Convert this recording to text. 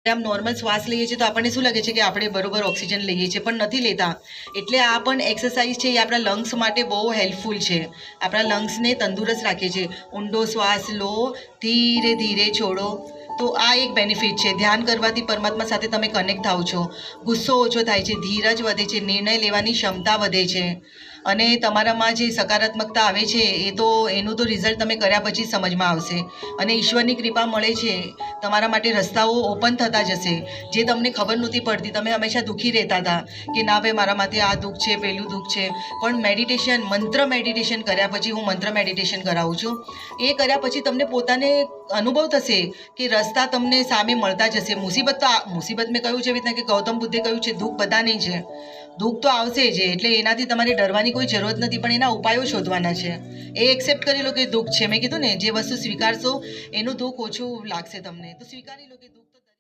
આમ નોર્મલ શ્વાસ લઈએ છીએ તો આપણને શું લાગે છે કે આપણે બરોબર ઓક્સિજન લઈએ છીએ પણ નથી લેતા. એટલે આ પણ એક્સરસાઇઝ છે એ આપણા લંગ્સ માટે બહુ હેલ્પફુલ છે. આપણા લંગ્સને તંદુરસ્ત રાખે છે. ઊંડો શ્વાસ લો, ધીરે ધીરે છોડો. તો આ એક બેનિફિટ છે. ધ્યાન કરવાથી પરમાત્મા સાથે તમે કનેક્ટ થાઓ છો. ગુસ્સો ઓછો થાય છે, ધીરજ વધે છે, નિર્ણય લેવાની ક્ષમતા વધે છે અને તમારામાં જે સકારાત્મકતા આવે છે એ તો એનું તો રિઝલ્ટ તમે કર્યા પછી સમજમાં આવશે. અને ઈશ્વરની કૃપા મળે છે, તમારા માટે રસ્તાઓ ઓપન થતા જશે. જે તમને ખબર નહોતી પડતી, તમે હંમેશા દુઃખી રહેતા હતા કે ના ભાઈ મારા માથે આ દુઃખ છે, પેલું દુઃખ છે, પણ મેડિટેશન, મંત્ર મેડિટેશન કર્યા પછી, હું મંત્ર મેડિટેશન કરાવું છું, એ કર્યા પછી તમને પોતાને અનુભવ થશે કે રસ્તા તમને સામે મળતા જશે. મુસીબત મેં કહ્યું છે એવી રીતના કે ગૌતમ બુદ્ધે કહ્યું છે દુઃખ બધાને છે, દુઃખ તો આવશે જ, એટલે એનાથી તમારે ડરવાની કોઈ જરૂરત નથી, પણ એના ઉપાયો શોધવાના છે. એ એક્સેપ્ટ કરી લો કે દુઃખ છે. મેં કીધું ને, જે વસ્તુ સ્વીકારશો એનું દુઃખ ઓછું લાગશે તમને, તો સ્વીકારી લો કે દુઃખ